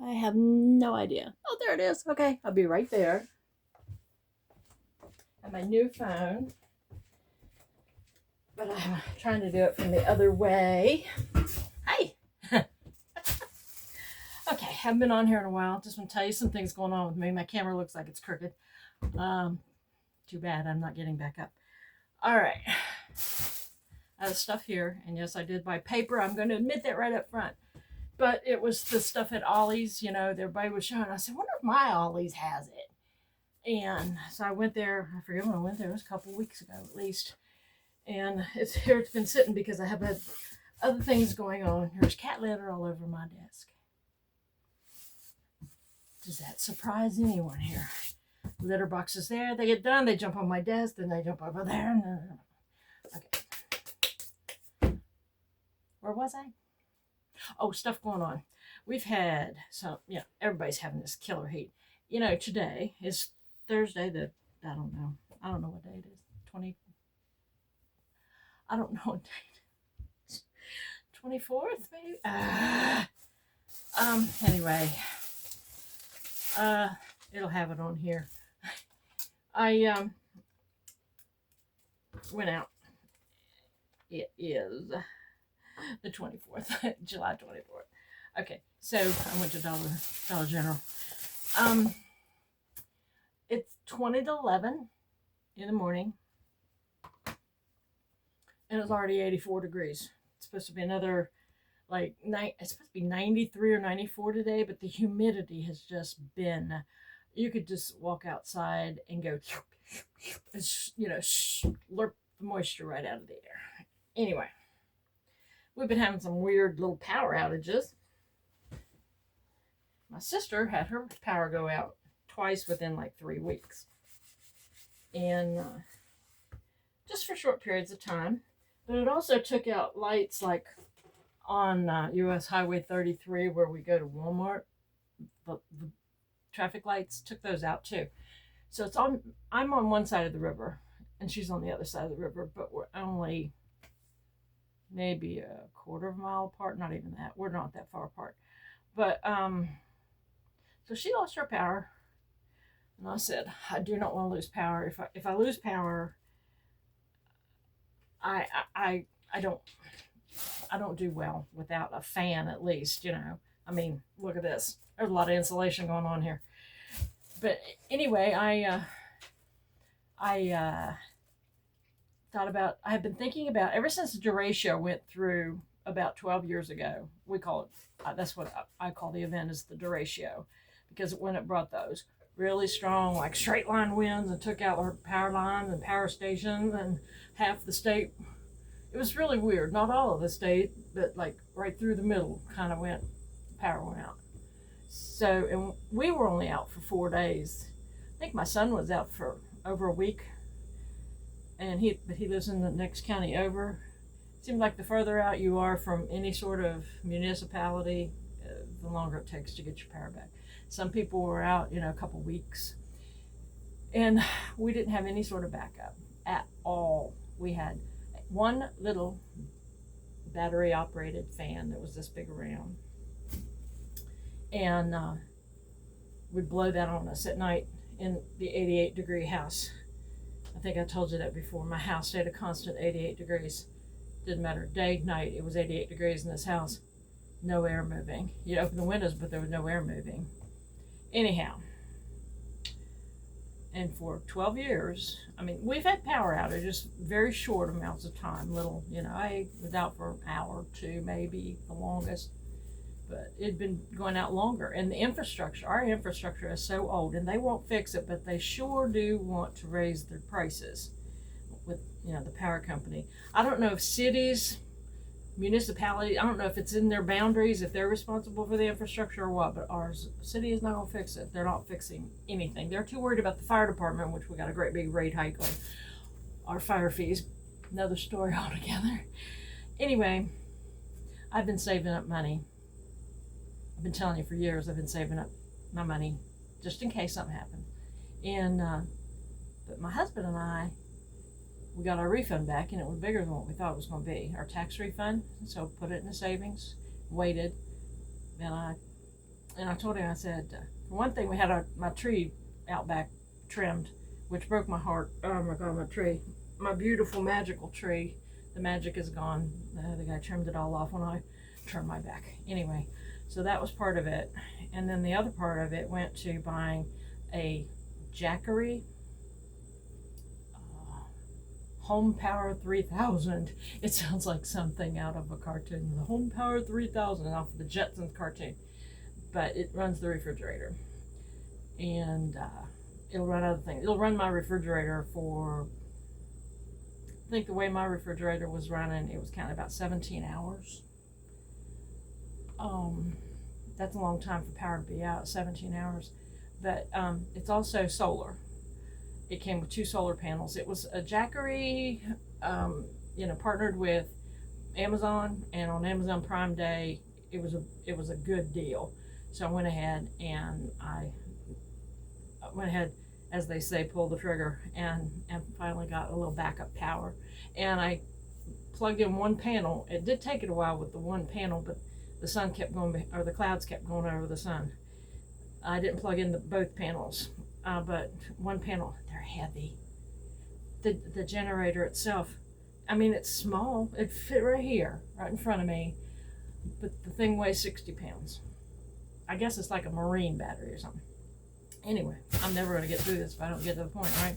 I have no idea. Oh, there it is. Okay, I'll be right there. And my new phone. But I'm trying to do it from the other way. Hi. Okay, haven't been on here in a while. Just want to tell you some things going on with me. My camera looks like it's crooked. Too bad I'm not getting back up. All right. I have stuff here, and yes, I did buy paper. I'm going to admit that right up front. But it was the stuff at Ollie's, you know, everybody was showing. I said, wonder if my Ollie's has it. And so I went there. I forget when I went there. It was a couple weeks ago at least. And it's here. It's been sitting because I have had other things going on. There's cat litter all over my desk. Does that surprise anyone here? Litter boxes there. They get done. They jump on my desk. Then they jump over there. Okay. Where was I? Oh, stuff going on. We've had some, you know, everybody's having this killer heat. You know, today is Thursday. I don't know what day it is. I don't know what day it is. 24th, maybe? Anyway. It'll have it on here. I went out. It is the 24th, July 24th. Okay, so I went to Dollar General. It's 20 to 11 in the morning, and it's already 84 degrees. It's supposed to be another it's supposed to be 93 or 94 today, but the humidity has just been, you could just walk outside and go, you know, slurp the moisture right out of the air. Anyway, we've been having some weird little power outages. My sister had her power go out twice within like 3 weeks. And just for short periods of time. But it also took out lights like on US Highway 33 where we go to Walmart. The traffic lights took those out too. So I'm on one side of the river and she's on the other side of the river, but we're only maybe a quarter of a mile apart. Not even that. We're not that far apart. But so she lost her power. And I said, I do not want to lose power. If I lose power, I don't do well without a fan, at least, you know. I mean, look at this. There's a lot of insulation going on here. But anyway, I have been thinking about, ever since the Duratio went through about 12 years ago, we call it, that's what I call the event, is the Duratio, because when it brought those really strong, like straight line winds and took out our power lines and power stations and half the state. It was really weird. Not all of the state, but like right through the middle kind of power went out. So, and we were only out for 4 days. I think my son was out for over a week. And he lives in the next county over. It seems like the further out you are from any sort of municipality, the longer it takes to get your power back. Some people were out, you know, a couple weeks. And we didn't have any sort of backup at all. We had one little battery operated fan that was this big around. And we'd blow that on us at night in the 88 degree house. I think I told you that before. My house stayed a constant 88 degrees. Didn't matter, day, night, it was 88 degrees in this house. No air moving. You'd open the windows, but there was no air moving. Anyhow, and for 12 years, I mean, we've had power outages, very short amounts of time, little, you know, I was out for an hour or two, maybe the longest, but it'd been going out longer. And the infrastructure, our infrastructure is so old, and they won't fix it, but they sure do want to raise their prices with, you know, the power company. I don't know if cities, municipality, I don't know if it's in their boundaries, if they're responsible for the infrastructure or what, but our city is not going to fix it. They're not fixing anything. They're too worried about the fire department, which we got a great big rate hike on our fire fees. Another story altogether. Anyway, I've been saving up money. I've been telling you for years, I've been saving up my money just in case something happened. And but my husband and I, we got our refund back, and it was bigger than what we thought it was going to be. Our tax refund, so put it in the savings, waited. Then I And I told him, I said, for one thing, we had my tree out back trimmed, which broke my heart. Oh my God, my tree, my beautiful magical tree. The magic is gone. The guy trimmed it all off when I turned my back. Anyway, so that was part of it. And then the other part of it went to buying a Jackery Home Power 3000. It sounds like something out of a cartoon. The Home Power 3000 off of the Jetsons cartoon. But it runs the refrigerator. And it'll run other things. It'll run my refrigerator for, I think the way my refrigerator was running, it was kind of about 17 hours. That's a long time for power to be out, 17 hours. But it's also solar. It came with 2 solar panels. It was a Jackery, partnered with Amazon, and on Amazon Prime Day, it was a good deal. So I went ahead and as they say, pulled the trigger and finally got a little backup power. And I plugged in one panel. It did take it a while with the one panel, but the sun kept going, or the clouds kept going over the sun. I didn't plug in both panels, but one panel, they're heavy. The generator itself, I mean, it's small. It fit right here, right in front of me, but the thing weighs 60 pounds. I guess it's like a marine battery or something. Anyway, I'm never going to get through this if I don't get to the point, right?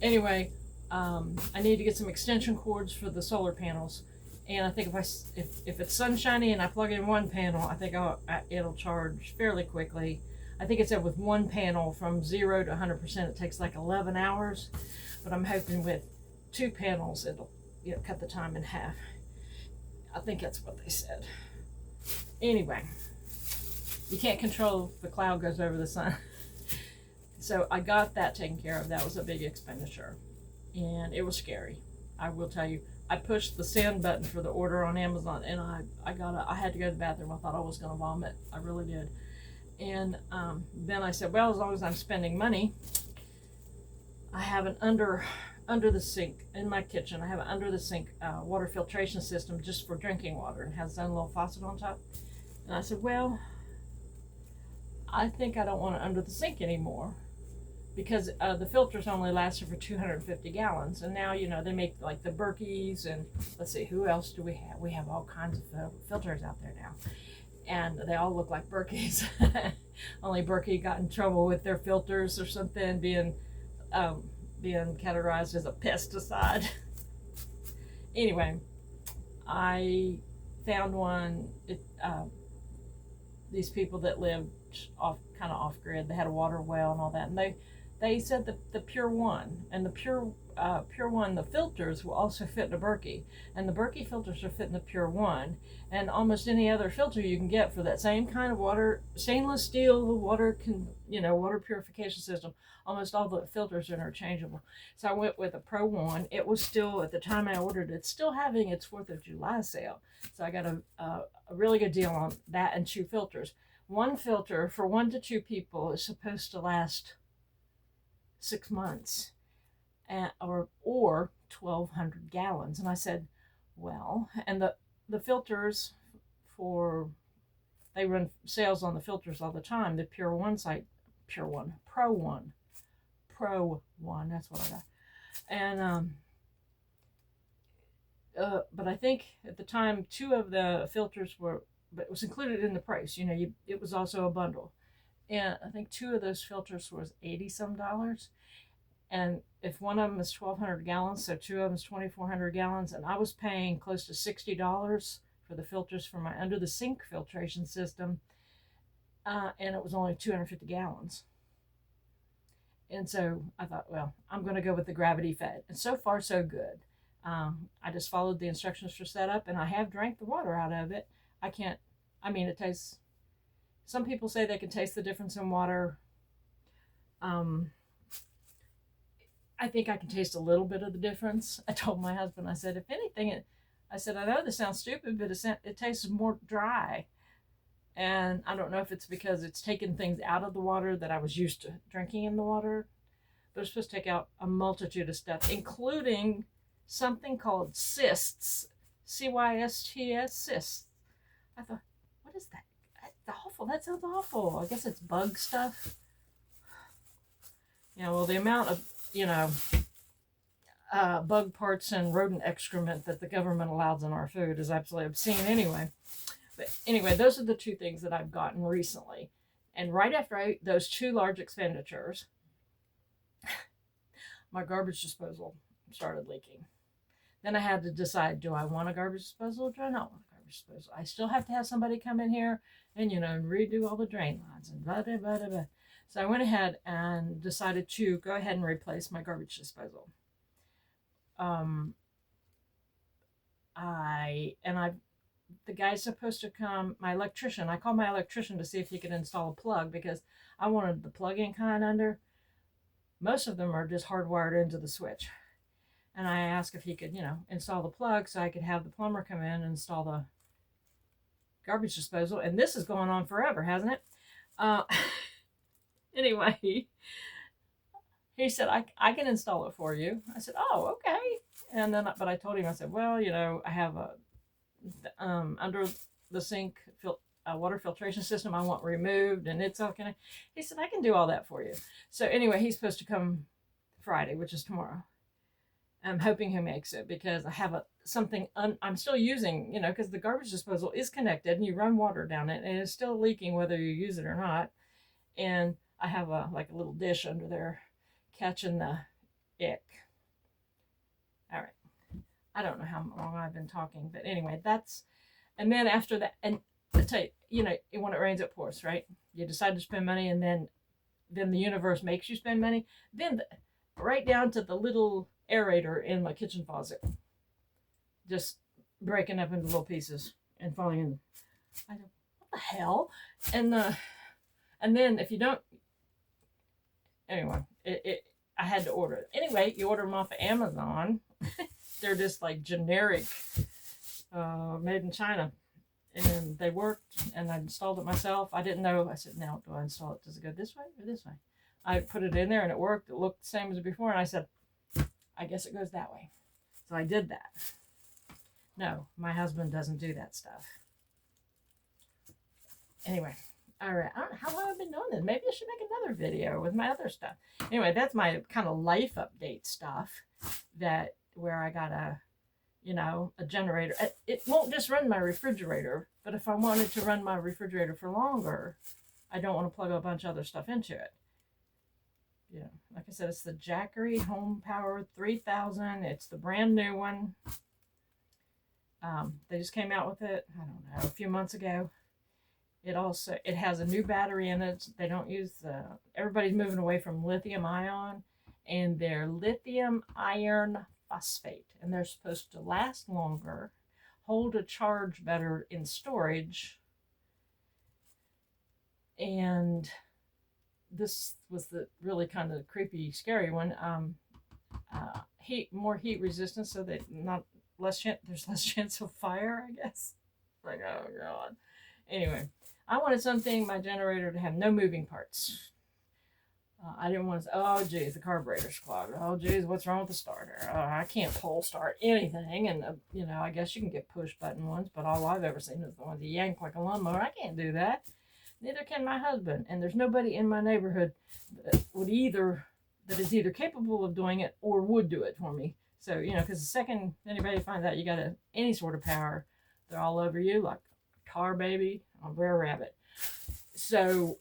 Anyway, I need to get some extension cords for the solar panels. And I think if it's sunshiny and I plug in one panel, I think it'll charge fairly quickly. I think it said with one panel from 0 to 100%, it takes like 11 hours. But I'm hoping with 2 panels, it'll cut the time in half. I think that's what they said. Anyway, you can't control if the cloud goes over the sun. So I got that taken care of. That was a big expenditure. And it was scary. I will tell you. I pushed the send button for the order on Amazon, and I had to go to the bathroom. I thought I was going to vomit. I really did. And then I said, well, as long as I'm spending money, I have an under the sink in my kitchen. I have an under the sink water filtration system just for drinking water, and has its own little faucet on top. And I said, well, I think I don't want it under the sink anymore, because the filters only lasted for 250 gallons. And now, they make like the Berkeys, and let's see, who else do we have? We have all kinds of filters out there now. And they all look like Berkeys. Only Berkey got in trouble with their filters or something, being categorized as a pesticide. Anyway, I found one. These people that lived kind of off grid, they had a water well and all that, and they said the Pure One, and the Pure One, the filters will also fit in a Berkey, and the Berkey filters are fit in the Pure One, and almost any other filter you can get for that same kind of water, stainless steel water purification system. Almost all the filters are interchangeable. So I went with a Pro One. It was still, at the time I ordered it, still having its 4th of July sale. So I got a really good deal on that and 2 filters. One filter for 1 to 2 people is supposed to last 6 months, or 1,200 gallons. And I said, well, and the filters they run sales on the filters all the time. The Pro One, that's what I got. And but I think at the time 2 of the filters but it was included in the price. It was also a bundle. And I think 2 of those filters was $80-some. And if one of them is 1,200 gallons, so 2 of them is 2,400 gallons, and I was paying close to $60 for the filters for my under the sink filtration system, and it was only 250 gallons. And so I thought, well, I'm going to go with the gravity fed. And so far, so good. I just followed the instructions for setup, and I have drank the water out of it. It tastes, some people say they can taste the difference in water. I think I can taste a little bit of the difference. I told my husband, I said, if anything, I know this sounds stupid, but it tastes more dry. And I don't know if it's because it's taken things out of the water that I was used to drinking in the water, but it's supposed to take out a multitude of stuff, including something called cysts, cysts. I thought, what is that? The whole awful. That sounds awful. I guess it's bug stuff. Yeah, well, the amount of, bug parts and rodent excrement that the government allows in our food is absolutely obscene anyway. But anyway, those are the two things that I've gotten recently. And right after those two large expenditures, my garbage disposal started leaking. Then I had to decide, do I want a garbage disposal or do I not want a garbage disposal? I still have to have somebody come in here and, redo all the drain lines and blah, blah, blah, blah, blah. So I went ahead and decided to go ahead and replace my garbage disposal. The guy's supposed to come, my electrician. I called my electrician to see if he could install a plug because I wanted the plug-in kind under. Most of them are just hardwired into the switch. And I asked if he could, install the plug so I could have the plumber come in and install the garbage disposal. And this is going on forever, hasn't it? Anyway, he said, I can install it for you. I said, oh, okay. And then, but I told him, I said, well, I have a, under the sink water filtration system I want removed, and it's all kind of, he said, I can do all that for you. So anyway, he's supposed to come Friday, which is tomorrow. I'm hoping he makes it because I have I'm still using, because the garbage disposal is connected and you run water down it and it's still leaking whether you use it or not. And I have a little dish under there catching the ick. All right. I don't know how long I've been talking, but anyway, and then after that, and I tell you, when it rains, it pours, right? You decide to spend money and then the universe makes you spend money. Then right down to the little aerator in my kitchen faucet, just breaking up into little pieces and falling in. I go, what the hell? And then if you don't, anyway, I had to order it. Anyway, you order them off of Amazon. They're just like generic, made in China. And they worked, and I installed it myself. I didn't know. I said, now, do I install it? Does it go this way or this way? I put it in there, and it worked. It looked the same as before, and I said, I guess it goes that way. So I did that. No, my husband doesn't do that stuff. Anyway, all right. I don't know how long I've been doing this. Maybe I should make another video with my other stuff. Anyway, that's my kind of life update stuff where I got a generator. It won't just run my refrigerator, but if I wanted to run my refrigerator for longer, I don't want to plug a bunch of other stuff into it. Like I said, it's the Jackery Home Power 3000. It's the brand new one. They just came out with it, I don't know, a few months ago. It has a new battery in it. They don't use everybody's moving away from lithium ion, and they're lithium iron phosphate, and they're supposed to last longer, hold a charge better in storage, and this was the really kind of creepy, scary one. More heat resistance, so that there's less chance of fire, I guess. Like, oh god. Anyway, I wanted my generator to have no moving parts. I didn't want to say, oh geez, the carburetor's clogged. Oh geez, what's wrong with the starter? I can't pull start anything. And I guess you can get push button ones, but all I've ever seen is the ones you yank like a lawnmower. I can't do that. Neither can my husband. And there's nobody in my neighborhood that is either capable of doing it or would do it for me. So, because the second anybody finds out you got any sort of power, they're all over you like a tar baby on Brer Rabbit. So,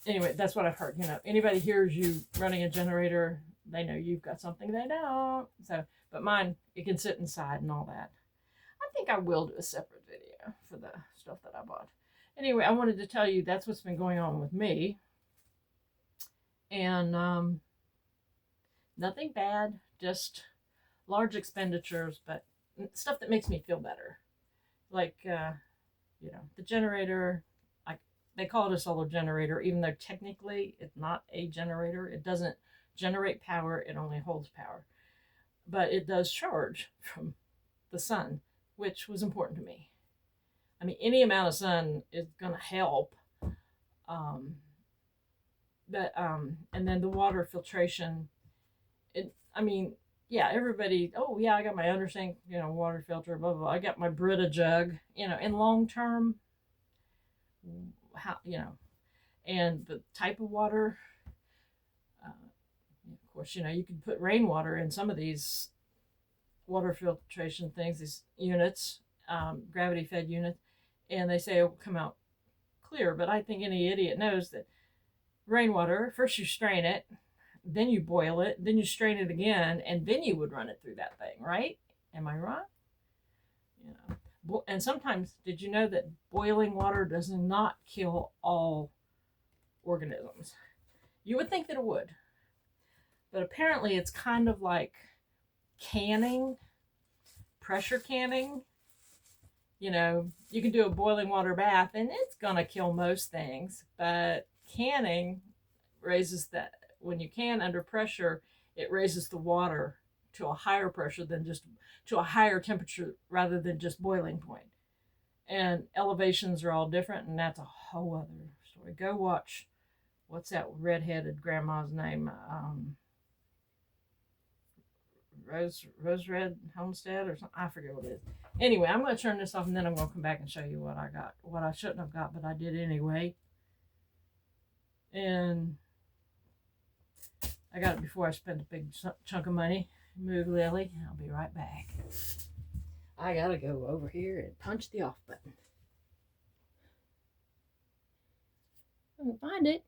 anyway, that's what I've heard. Anybody hears you running a generator, they know you've got something they don't. So, but mine, it can sit inside and all that. I think I will do a separate video for the stuff that I bought. Anyway, I wanted to tell you that's what's been going on with me. And nothing bad, just large expenditures, but stuff that makes me feel better. Like, the generator, they call it a solar generator, even though technically it's not a generator. It doesn't generate power, it only holds power. But it does charge from the sun, which was important to me. I mean, any amount of sun is going to help. And then the water filtration, everybody, oh yeah, I got my undersink, water filter, blah, blah, blah. I got my Brita jug, in long term, how, and the type of water. Of course, you can put rainwater in some of these water filtration things, these units, gravity fed units, and they say it will come out clear. But I think any idiot knows that rainwater, first you strain it, then you boil it, then you strain it again, and then you would run it through that thing, right? Am I right? And sometimes, did you know that boiling water does not kill all organisms? You would think that it would, but apparently it's kind of like canning, pressure canning. You can do a boiling water bath and it's going to kill most things, but canning raises that. When you can under pressure, it raises the water to a higher pressure than just to a higher temperature rather than just boiling point. And elevations are all different, and that's a whole other story. Go watch, what's that redheaded grandma's name? Rose Red Homestead or something. I forget what it is. Anyway, I'm going to turn this off and then I'm going to come back and show you what I got. What I shouldn't have got, but I did anyway. And I got it before I spent a big chunk of money. Moog Lily. I'll be right back. I got to go over here and punch the off button. I won't find it.